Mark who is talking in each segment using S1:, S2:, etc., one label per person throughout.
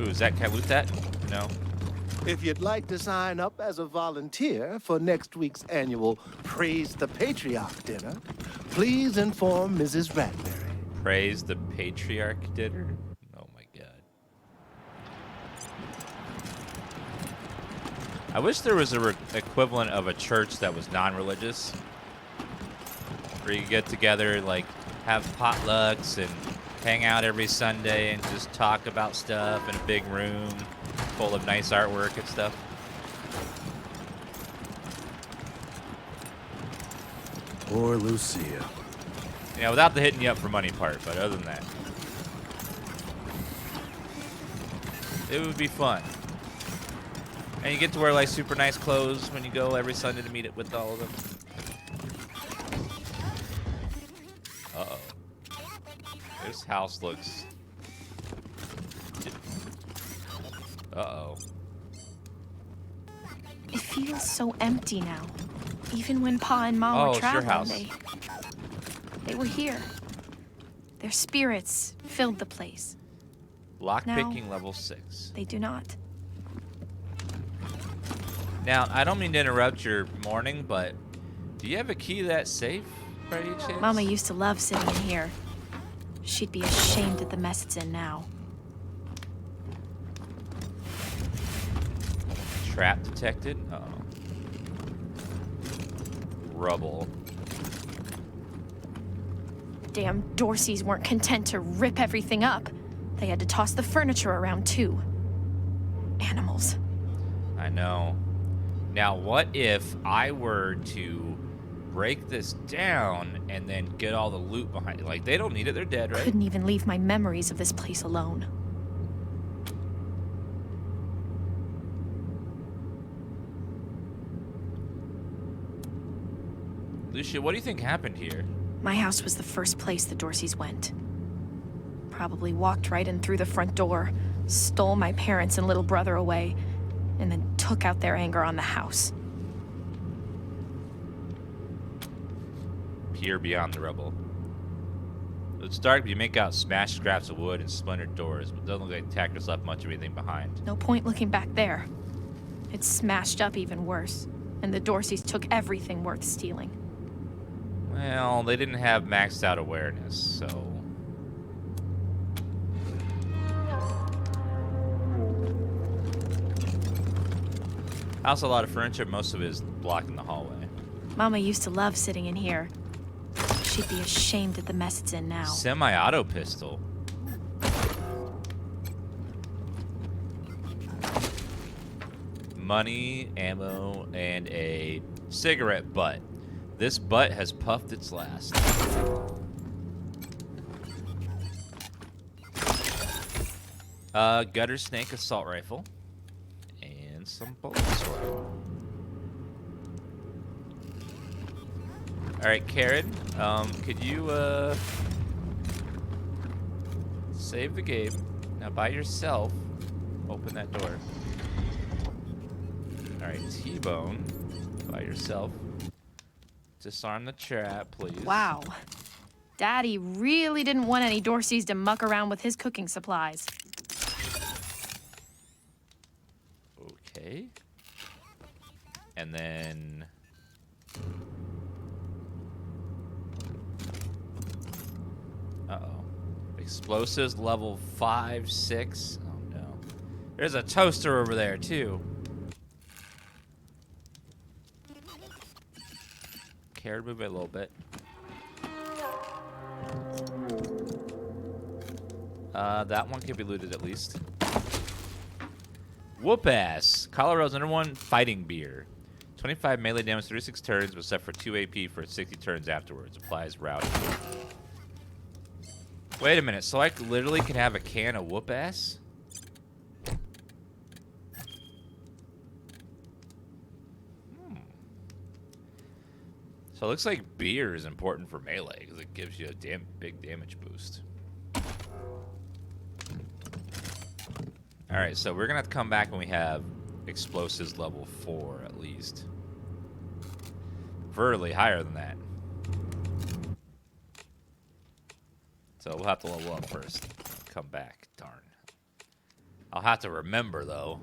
S1: Ooh, is that, can I loot that? No.
S2: If you'd like to sign up as a volunteer for next week's annual Praise the Patriarch dinner, please inform Mrs. Radberry.
S1: Praise the Patriarch dinner? Oh my god. I wish there was a equivalent of a church that was non-religious. Where you get together, like, have potlucks and hang out every Sunday and just talk about stuff in a big room full of nice artwork and stuff.
S2: Poor Lucia.
S1: Yeah, without the hitting you up for money part, but other than that. It would be fun. And you get to wear, like, super nice clothes when you go every Sunday to meet it with all of them. Uh-oh. This house looks... Uh-oh.
S3: It feels so empty now. Even when Pa and Mom were traveling, they were here. Their spirits filled the place.
S1: Lockpicking level 6.
S3: They do not.
S1: Now, I don't mean to interrupt your morning, but do you have a key to that safe, by any chance?
S3: Mama used to love sitting in here. She'd be ashamed at the mess it's in now.
S1: Trap detected? Uh-oh. Rubble.
S3: Damn Dorseys weren't content to rip everything up. They had to toss the furniture around, too. Animals.
S1: I know. Now, what if I were to break this down and then get all the loot behind it? Like, they don't need it. They're dead, right?
S3: Couldn't even leave my memories of this place alone.
S1: Lucia, what do you think happened here?
S3: My house was the first place the Dorseys went. Probably walked right in through the front door, stole my parents and little brother away, and then took out their anger on the house.
S1: Peer beyond the rubble. It's dark, but you make out smashed scraps of wood and splintered doors, but it doesn't look like the attackers left much of anything behind.
S3: No point looking back there. It's smashed up even worse, and the Dorseys took everything worth stealing.
S1: Well, they didn't have maxed out awareness, so... Also, a lot of furniture, most of it is blocking the hallway.
S3: Mama used to love sitting in here. She'd be ashamed at the mess it's in now.
S1: Semi-auto pistol. Money, ammo, and a cigarette butt. This butt has puffed its last. Gutter snake assault rifle. And some bullets. Alright, Karen, could you, save the game. Now, by yourself, open that door. Alright, T-Bone, by yourself. Disarm the trap, please.
S3: Wow. Daddy really didn't want any Dorseys to muck around with his cooking supplies.
S1: Okay. And then... Uh-oh. Explosives level 5, 6. Oh, no. There's a toaster over there, too. Care to move it a little bit. That one can be looted at least. Whoop ass. Colorado's #1 fighting beer. 25 melee damage, 36 turns, but set for 2 AP for 60 turns afterwards. Applies routing. Wait a minute, so I literally can have a can of whoop ass? So it looks like beer is important for melee because it gives you a big damage boost. Alright, so we're going to have to come back when we have explosives level 4 at least. Preferably higher than that. So we'll have to level up first. Come back. Darn. I'll have to remember, though.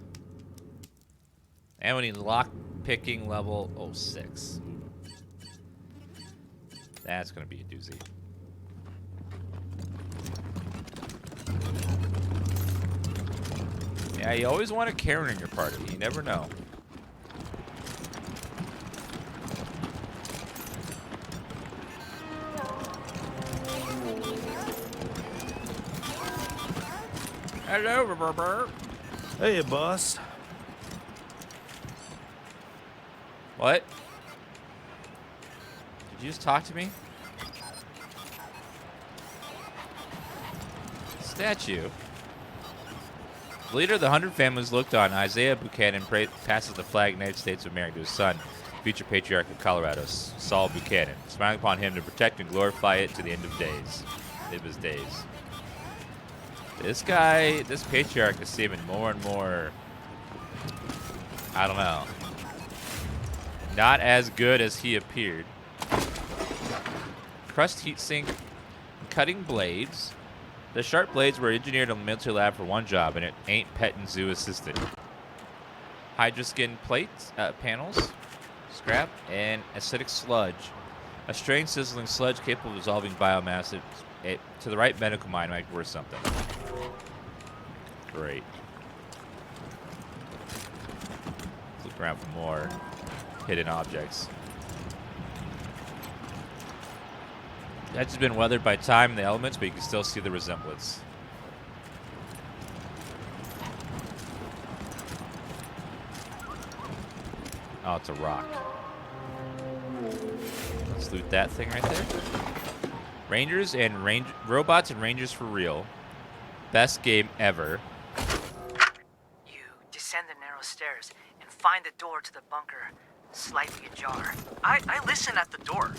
S1: And we need lock picking level 06. That's going to be a doozy. Yeah, you always want a Karen in your party. You never know. Hello, Robert.
S4: Hey, boss.
S1: What? Did you just talk to me? Statue. The leader of the 100 families looked on. Isaiah Buchanan passes the flag of the United States of America to his son, future Patriarch of Colorado, Saul Buchanan, smiling upon him to protect and glorify it to the end of his days. This guy, this Patriarch is seeming more and more, I don't know, not as good as he appeared. Crushed heatsink, cutting blades. The sharp blades were engineered in the military lab for one job, and it ain't pet and zoo assistant. Hydra skin plates, panels, scrap, and acidic sludge. A strange sizzling sludge capable of dissolving biomass. To the right medical mind might be worth something. Great. Let's look around for more hidden objects. That's just been weathered by time and the elements, but you can still see the resemblance. Oh, it's a rock. Let's loot that thing right there. Rangers and robots and rangers for real. Best game ever.
S5: You descend the narrow stairs and find the door to the bunker slightly ajar. I listen at the door.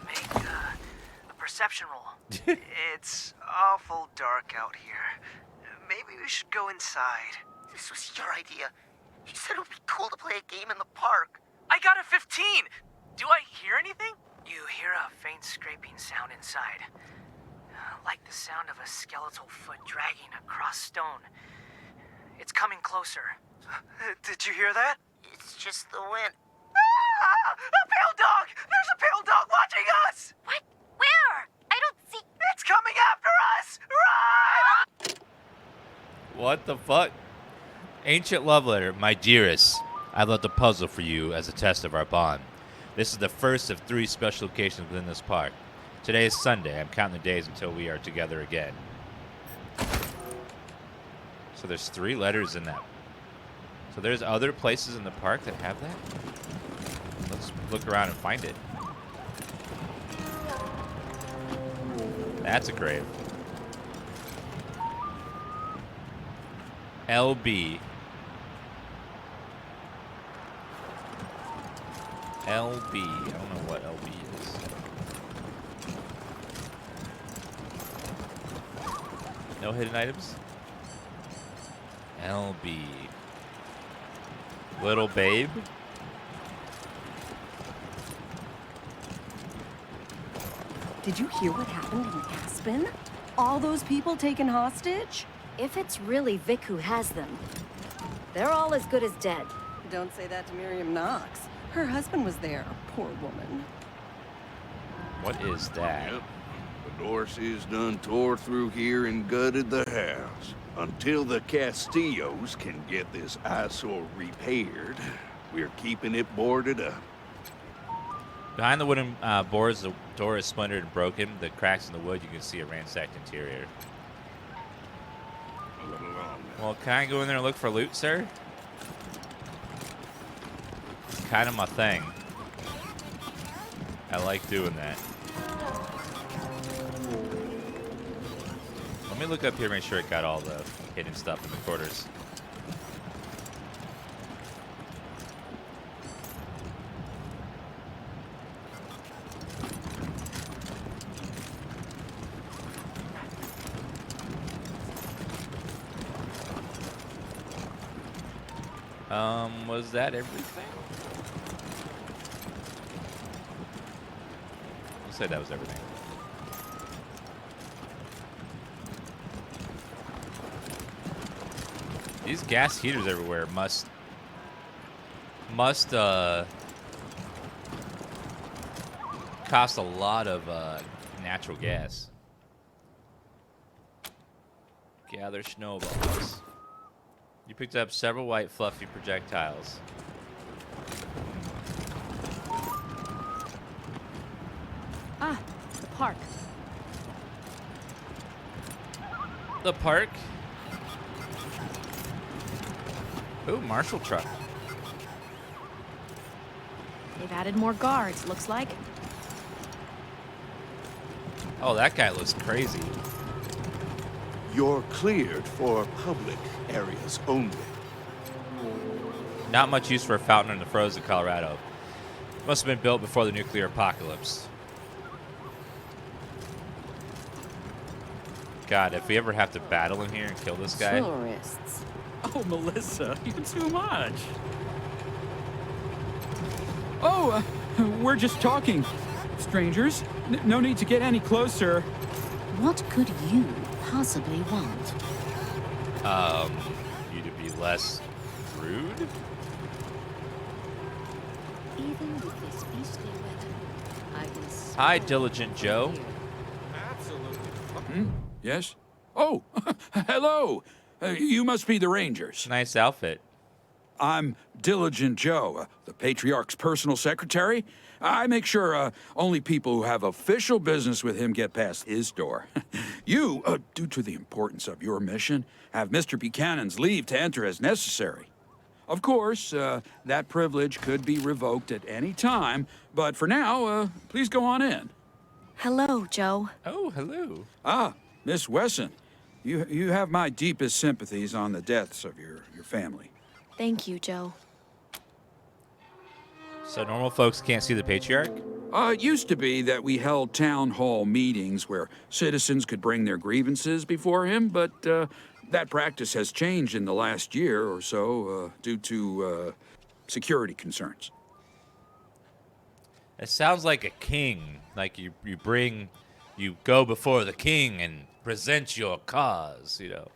S5: Make a perception roll. It's awful dark out here. Maybe we should go inside.
S6: This was your idea. You said it would be cool to play a game in the park.
S5: I got a 15! Do I hear anything? You hear a faint scraping sound inside. Like the sound of a skeletal foot dragging across stone. It's coming closer. Did you hear that?
S6: It's just the wind.
S5: Ah! A pale dog! There's a pale dog watching us!
S6: What? Where? I don't see...
S5: It's coming after us! Run!
S1: What the fuck? Ancient love letter. My dearest, I left a puzzle for you as a test of our bond. This is the first of 3 special locations within this park. Today is Sunday. I'm counting the days until we are together again. So there's 3 letters in that. So there's other places in the park that have that? Let's look around and find it. That's a grave. LB. LB. I don't know what LB is. No hidden items? LB. Little babe?
S7: Did you hear what happened in Aspen? All those people taken hostage?
S8: If it's really Vic who has them, they're all as good as dead.
S7: Don't say that to Miriam Knox. Her husband was there, poor woman.
S1: What is that?
S9: Yep. The Dorseys done tore through here and gutted the house. Until the Castillos can get this eyesore repaired, we're keeping it boarded up.
S1: Behind the wooden boards, the door is splintered and broken. The cracks in the wood, you can see a ransacked interior. Well, can I go in there and look for loot, sir? It's kind of my thing. I like doing that. Let me look up here and make sure it got all the hidden stuff in the quarters. Was that everything? You said that was everything. These gas heaters everywhere must cost a lot of natural gas. Gather snowballs. You picked up several white fluffy projectiles.
S3: Ah, the park.
S1: The park? Ooh, Marshall truck.
S3: They've added more guards, looks like.
S1: Oh, that guy looks crazy.
S2: You're cleared for public areas only.
S1: Not much use for a fountain in the frozen Colorado. Must have been built before the nuclear apocalypse. God, if we ever have to battle in here and kill this guy.
S10: Tourists.
S4: Oh, Melissa, you're too much. Oh, we're just talking. Strangers, no need to get any closer.
S10: What could you possibly want?
S1: You to be less rude?
S10: Even with this beastly weather, I can
S1: Hi,
S10: smell
S1: Diligent Joe.
S10: here.
S11: Yes? Oh, hello. You must be the Rangers.
S1: Nice outfit.
S11: I'm Diligent Joe, the Patriarch's personal secretary. I make sure only people who have official business with him get past his door. You, due to the importance of your mission, have Mr. Buchanan's leave to enter as necessary. Of course, that privilege could be revoked at any time, but for now, please go on in.
S3: Hello, Joe.
S1: Oh, hello.
S11: Ah, Miss Wesson, you have my deepest sympathies on the deaths of your family.
S3: Thank you, Joe.
S1: So normal folks can't see the Patriarch?
S11: It used to be that we held town hall meetings where citizens could bring their grievances before him, but that practice has changed in the last year or so due to security concerns.
S1: It sounds like a king. Like you go before the king and present your cause, you know.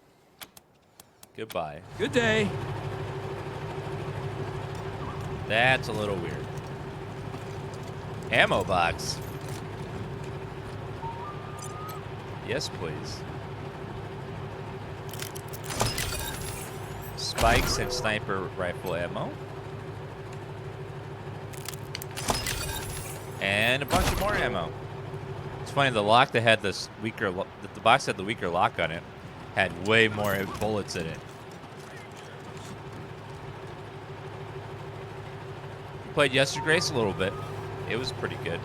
S1: Goodbye.
S11: Good day.
S1: That's a little weird. Ammo box. Yes, please. Spikes and sniper rifle ammo. And a bunch of more ammo. It's funny, the lock that had this weaker, the box that had the weaker lock on it had way more bullets in it. Played Yester Grace a little bit. It was pretty good.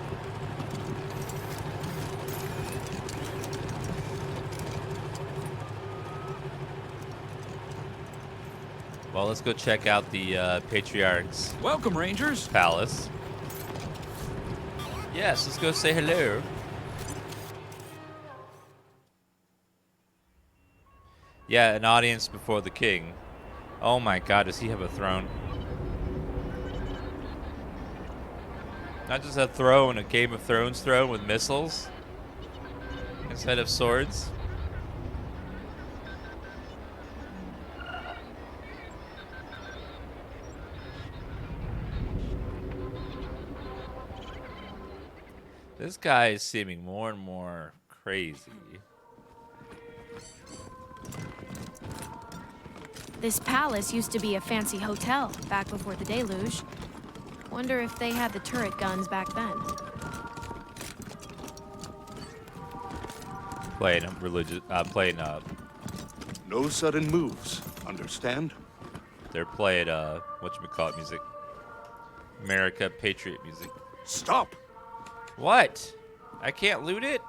S1: Well, let's go check out the Patriarch's
S11: Welcome, Rangers.
S1: palace. Yes, let's go say hello. Yeah, an audience before the king. Oh my god, does he have a throne? Not just a throne, a Game of Thrones throne with missiles instead of swords. This guy is seeming more and more crazy.
S3: This palace used to be a fancy hotel back before the deluge. Wonder if they had the turret guns back then.
S1: Playing religious,
S2: No sudden moves, understand?
S1: they're playing, whatchamacallit music. America Patriot music.
S2: Stop!
S1: What? I can't loot it?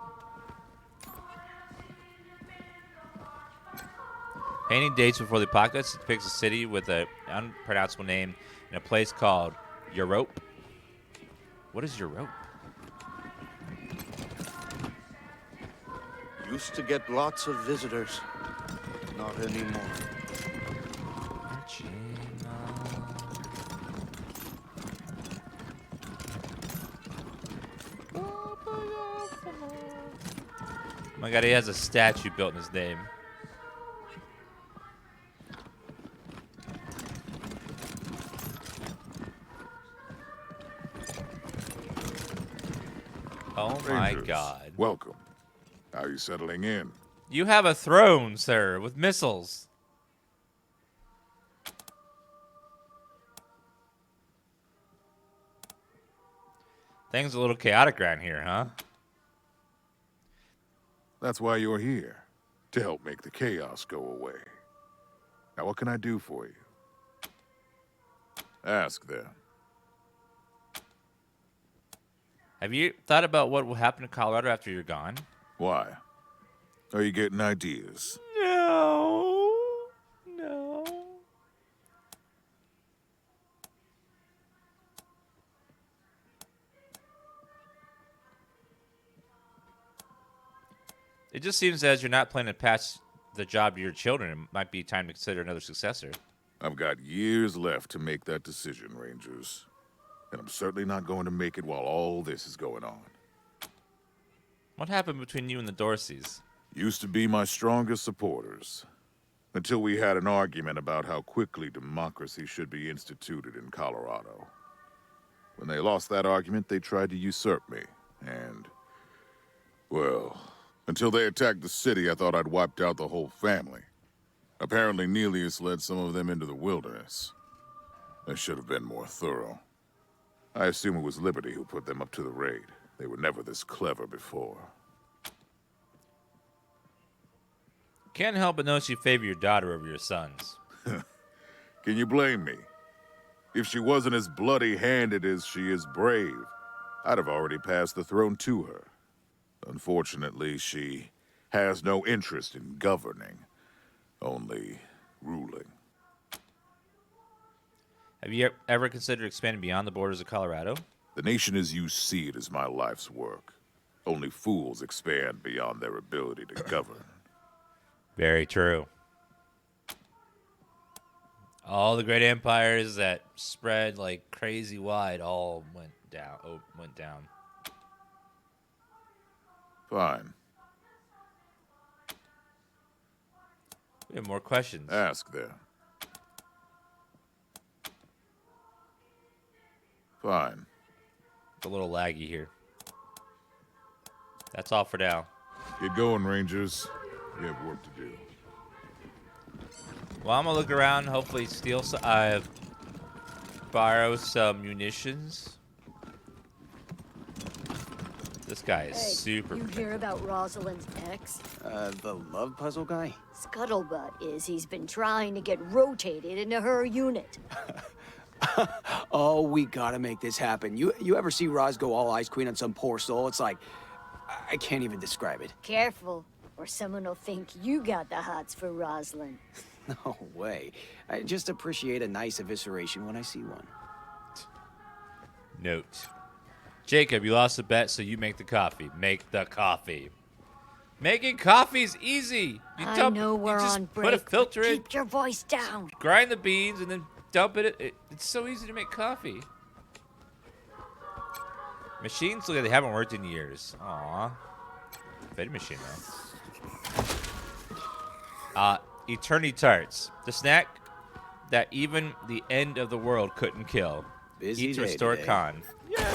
S1: Painting dates before the apocalypse depicts a city with an unpronounceable name in a place called Europe. What is Europe?
S2: Used to get lots of visitors. Not anymore.
S1: Oh my god, he has a statue built in his name. Oh my
S12: Rangers,
S1: God.
S12: welcome. How are you settling in?
S1: You have a throne, sir, with missiles. Things a little chaotic around here, huh?
S12: That's why you're here, to help make the chaos go away. Now, what can I do for you? Ask them.
S1: Have you thought about what will happen to Colorado after you're gone?
S12: Why? Are you getting ideas?
S1: No. No. It just seems as you're not planning to pass the job to your children, it might be time to consider another successor.
S12: I've got years left to make that decision, Rangers. And I'm certainly not going to make it while all this is going on.
S1: What happened between you and the Dorseys?
S12: Used to be my strongest supporters. Until we had an argument about how quickly democracy should be instituted in Colorado. When they lost that argument, they tried to usurp me. And, well, until they attacked the city, I thought I'd wiped out the whole family. Apparently, Nelius led some of them into the wilderness. I should have been more thorough. I assume it was Liberty who put them up to the raid. They were never this clever before.
S1: Can't help but notice you favor your daughter over your sons.
S12: Can you blame me? If she wasn't as bloody-handed as she is brave, I'd have already passed the throne to her. Unfortunately, she has no interest in governing, only ruling.
S1: Have you ever considered expanding beyond the borders of Colorado?
S12: The nation as you see it is my life's work. Only fools expand beyond their ability to govern.
S1: Very true. All the great empires that spread like crazy wide all went down. Went down.
S12: Fine.
S1: We have more questions.
S12: Ask them. Fine.
S1: It's a little laggy here. That's all for now.
S12: Get going, Rangers. You have work to do.
S1: Well, I'm gonna look around. Hopefully, steal some. Borrow some munitions. This guy is super.
S10: You hear about Rosalind's ex?
S13: The love puzzle guy?
S10: Scuttlebutt is he's been trying to get rotated into her unit.
S13: Oh, we gotta make this happen. You ever see Roz go all Ice Queen on some poor soul? It's like, I can't even describe it.
S10: Careful, or someone will think you got the hots for Rosalind.
S13: No way. I just appreciate a nice evisceration when I see one.
S1: Note. Jacob, you lost a bet, so you make the coffee. Make the coffee. Making coffee's easy.
S10: I know we're on break.
S1: Put a filter in.
S10: Keep your voice down.
S1: Grind the beans and then dump it. It's so easy to make coffee. Machines look like they haven't worked in years. Aw. Fed machine though. Eternity Tarts. The snack that even the end of the world couldn't kill.
S13: Busy
S1: Eat to
S13: day
S1: restore
S13: today.
S1: con. Yay!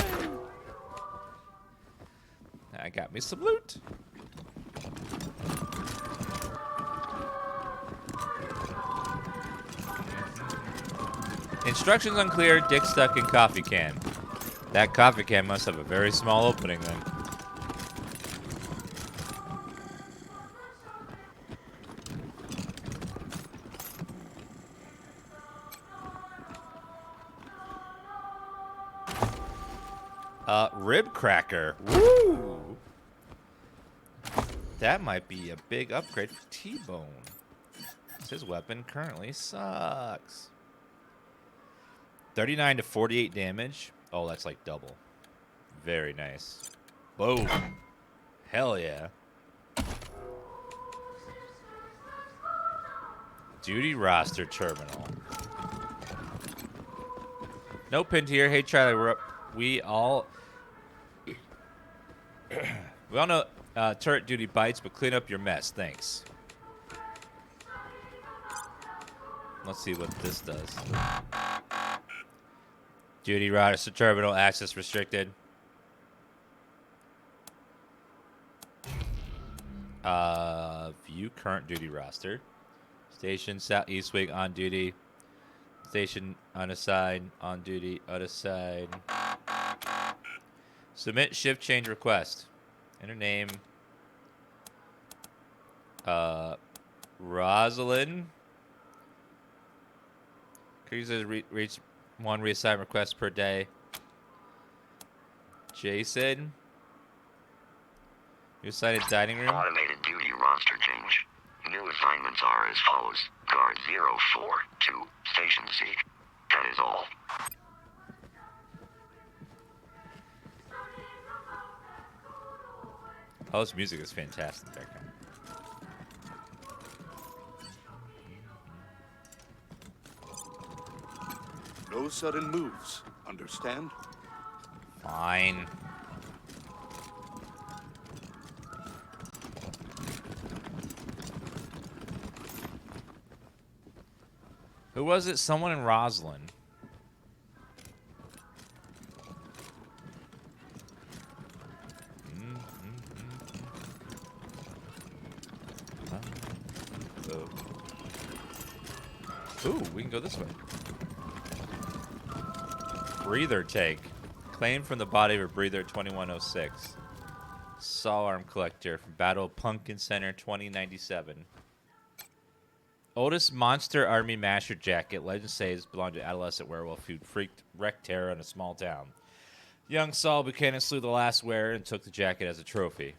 S1: I got me some loot. Instructions unclear. Dick stuck in coffee can. That coffee can must have a very small opening then. Rib cracker. Woo! That might be a big upgrade for T-Bone. His weapon currently sucks. 39 to 48 damage. Oh, that's like double. Very nice. Boom. Hell yeah. Duty roster terminal. No pinned here. Hey, Charlie, we all know turret duty bites, but clean up your mess. Thanks. Let's see what this does. Duty roster terminal access restricted. View current duty roster. Station Southeast Wing on duty. Station unassigned, on duty, unassigned. Submit shift change request. Enter name. Rosalind. Cruisers reach 1 reassignment request per day. Jason. You assigned a dining room.
S14: Automated duty roster change. New assignments are as follows. Guard 042, Station C. That is all.
S1: Oh, this music is fantastic back there.
S9: No sudden moves. Understand?
S1: Fine. Who was it? Someone in Roslyn. Ooh, we can go this way. Breather take. Claimed from the body of a breather 2106. Saw arm collector from Battle of Pumpkin Center 2097. Oldest Monster Army Master jacket. Legend says belonged to adolescent werewolf who wreaked terror in a small town. Young Saul Buchanan slew the last wearer and took the jacket as a trophy.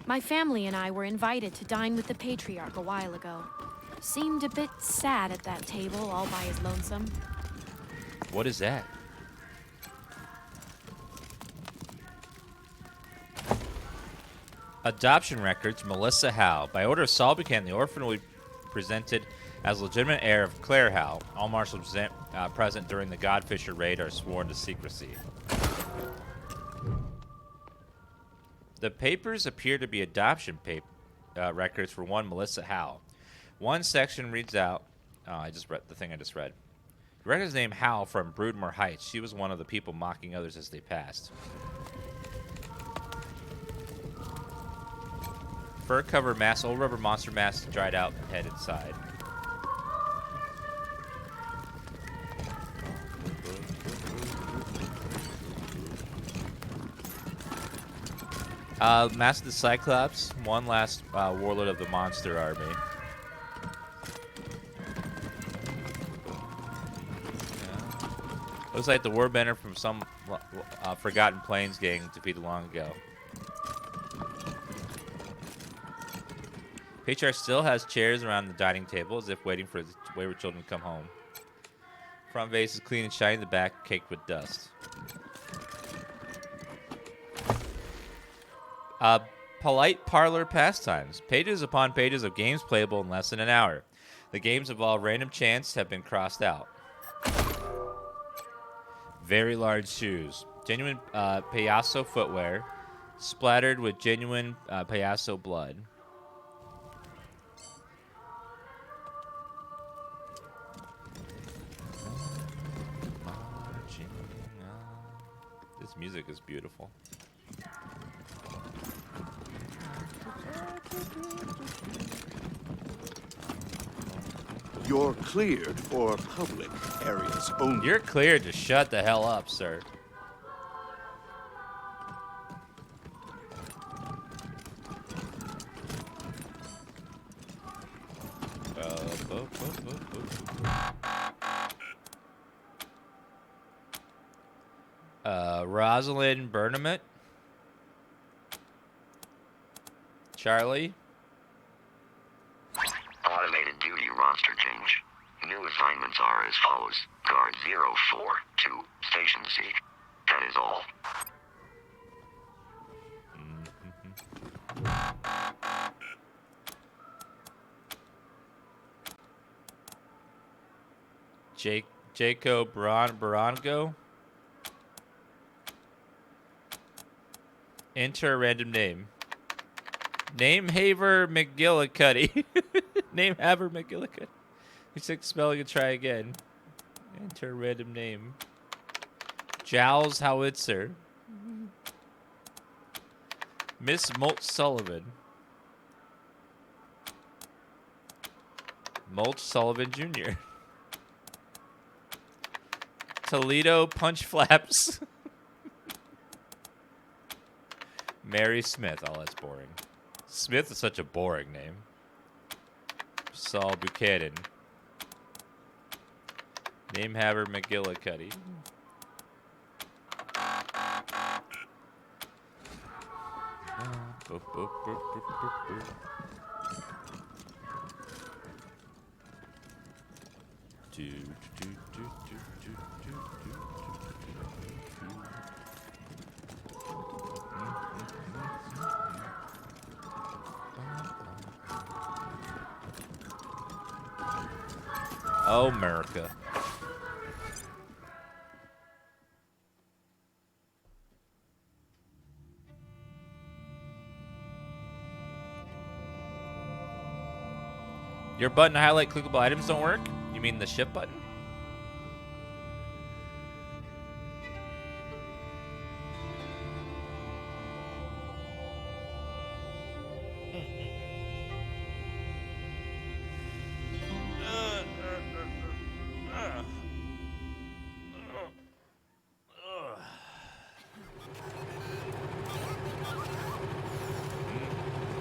S3: My family and I were invited to dine with the Patriarch a while ago. Seemed a bit sad at that table, all by his lonesome.
S1: What is that? Adoption records, Melissa Howe. By order of Saul Buchanan, the orphan will be presented as legitimate heir of Claire Howe. All marshals present during the Godfisher raid are sworn to secrecy. The papers appear to be adoption records for one Melissa Howe. One section reads out, I just read the thing I just read. The record's name Howe from Broodmore Heights. She was one of the people mocking others as they passed. Fur cover mask, old rubber monster mask dried out, head inside. Mask of the Cyclops, one last warlord of the Monster Army. Yeah. Looks like the warbender from some Forgotten Plains gang defeated long ago. Patriarch still has chairs around the dining table as if waiting for his wayward children to come home. Front vase is clean and shiny, the back caked with dust. Polite parlor pastimes. Pages upon pages of games playable in less than an hour. The games involve random chants have been crossed out. Very large shoes. Genuine Payaso footwear. Splattered with genuine Payaso blood. This music is beautiful.
S9: You're cleared for public areas only.
S1: You're cleared to shut the hell up, sir. Rosalind Burnham. Charlie.
S14: Automated duty roster change. New assignments are as follows. Guard 042, Station C. That is all.
S1: Jacob Barango. Enter a random name. Name Haver McGillicuddy. Name Haver McGillicuddy. Recheck spelling and try again. Enter a random name. Giles Howitzer. Miss Molt Sullivan. Molt Sullivan Jr. Toledo Punch Flaps. Mary Smith. Oh, that's boring. Smith is such a boring name. Saul Buchanan. Namehaver McGillicuddy. Boop, boop, boop, boop, boop, boop. Do, do, do, do, do, do, Oh, America. Your button to highlight clickable items don't work? You mean the shift button?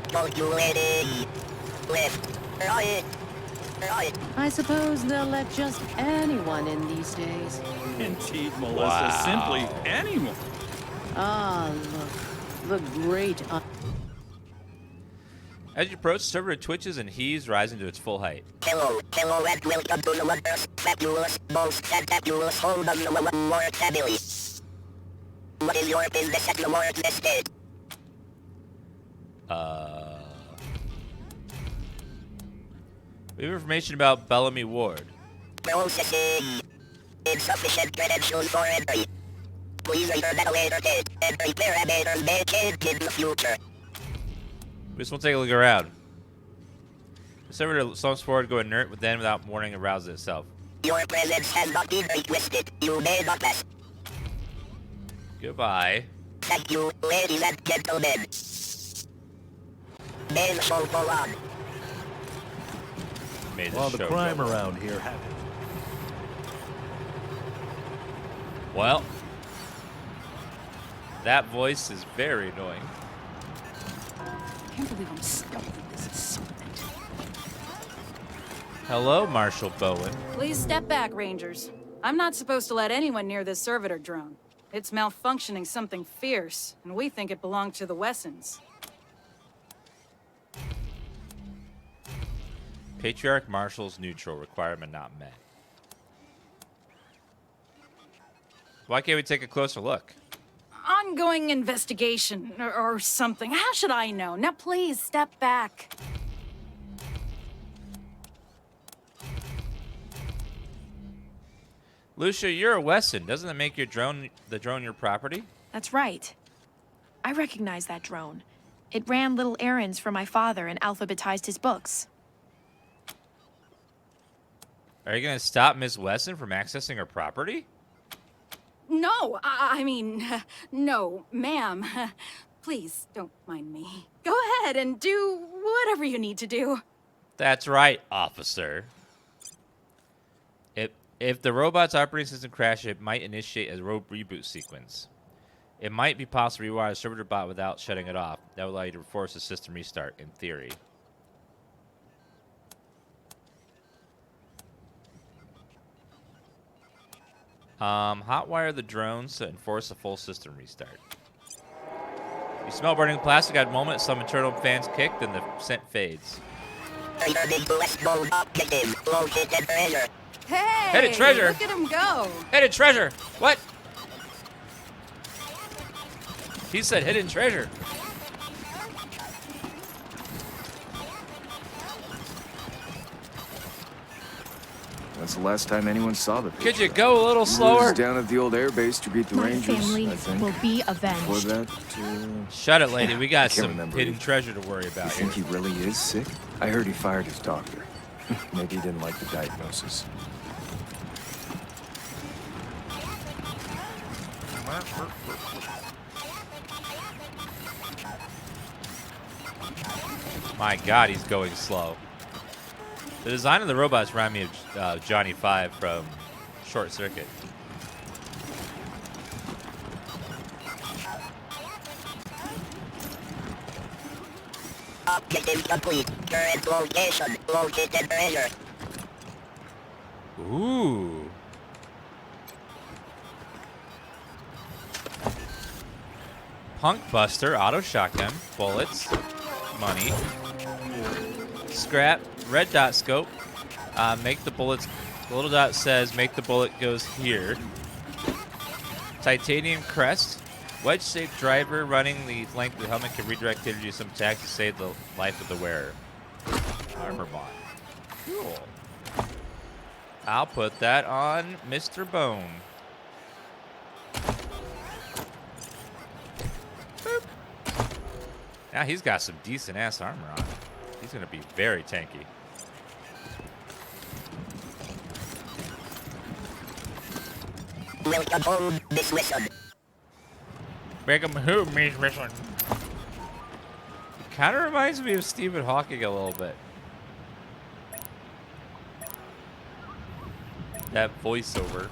S6: Calculating. Left. Right. Right.
S15: I suppose they'll let just anyone in these days.
S4: Indeed, Melissa. Simply anyone.
S15: Ah, look. The great...
S1: As you approach, the server twitches and heaves, rising to its full height.
S6: Hello, and welcome to the wondrous, fabulous, most fantabulous home of the Lord family. What is your business at the Lord's estate?
S1: We have information about Bellamy Ward.
S6: Processing. Insufficient credentials for entry. Please enter at a later date. Entry parameters may change in the future.
S1: We just want to take a look around. The server slumps forward, go inert, but then, without warning, arouses itself.
S6: Your presence has not been requested. You may not pass.
S1: Goodbye.
S6: Thank you, ladies and gentlemen. May the show go on.
S2: While the crime around here happens.
S1: Well, that voice is very annoying.
S15: I can't believe I'm stuck with this assignment.
S1: Hello, Marshal Bowen.
S16: Please step back, Rangers. I'm not supposed to let anyone near this servitor drone. It's malfunctioning something fierce, and we think it belonged to the Wessons.
S1: Patriarch Marshals neutral, requirement not met. Why can't we take a closer look?
S16: Ongoing investigation or something. How should I know? Now please step back.
S1: Lucia, you're a Wesson. Doesn't that make the drone your property?
S3: That's right. I recognize that drone. It ran little errands for my father and alphabetized his books.
S1: Are you going to stop Miss Wesson from accessing her property?
S16: No, I mean, no, ma'am. Please don't mind me. Go ahead and do whatever you need to do.
S1: That's right, officer. If the robot's operating system crashes, it might initiate a reboot sequence. It might be possible to rewire the servitor bot without shutting it off. That would allow you to force a system restart, in theory. Hotwire the drones to enforce a full system restart. You smell burning plastic at a moment, some internal fans kick, then the scent fades.
S16: Hey!
S1: Hidden treasure!
S16: Look at him go!
S1: Hidden treasure! What? He said hidden treasure.
S13: That's the last time anyone saw the picture.
S1: Could you go a little slower?
S13: He was down at the old airbase to greet the
S3: My
S13: Rangers,
S3: family
S13: I think.
S3: will be avenged.
S13: Before that,
S1: Shut it, lady. We got some
S13: remember.
S1: hidden treasure to worry about
S13: You think
S1: here.
S13: he really is sick? I heard he fired his doctor. Maybe he didn't like the diagnosis.
S1: My God, he's going slow. The design of the robots remind me of Johnny Five from Short Circuit.
S6: Objective complete. Current location. Located treasure.
S1: Ooh. Punk Buster, auto shotgun, bullets, money, scrap, red dot scope. Make the bullets. The little dot says make the bullet goes here. Titanium crest. Wedge safe driver running the length of the helmet can redirect energy to some attacks to save the life of the wearer. Armor bond. Cool. I'll put that on Mr. Bone. Boop. Now he's got some decent ass armor on. He's gonna be very tanky.
S6: Welcome home, Miss Wesson.
S1: Welcome home, Miss Wesson. Kind of reminds me of Stephen Hawking a little bit. That voiceover.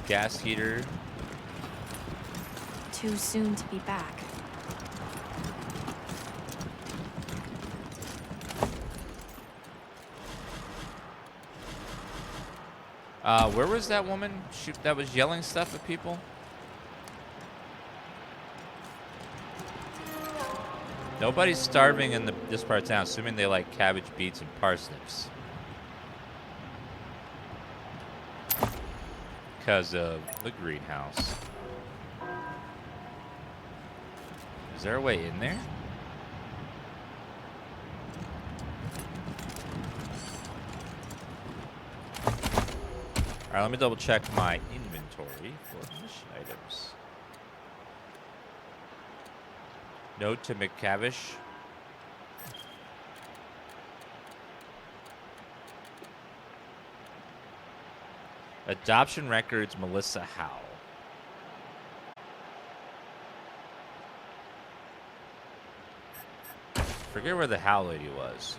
S1: Gas heater.
S3: Too soon to be back.
S1: Where was that woman that was yelling stuff at people? Nobody's starving in this part of town, assuming they like cabbage, beets, and parsnips. Because of the greenhouse. Is there a way in there? Alright, let me double check my inventory for mission items. Note to McCavish. Adoption records, Melissa Howe. Forget where the Howe lady was.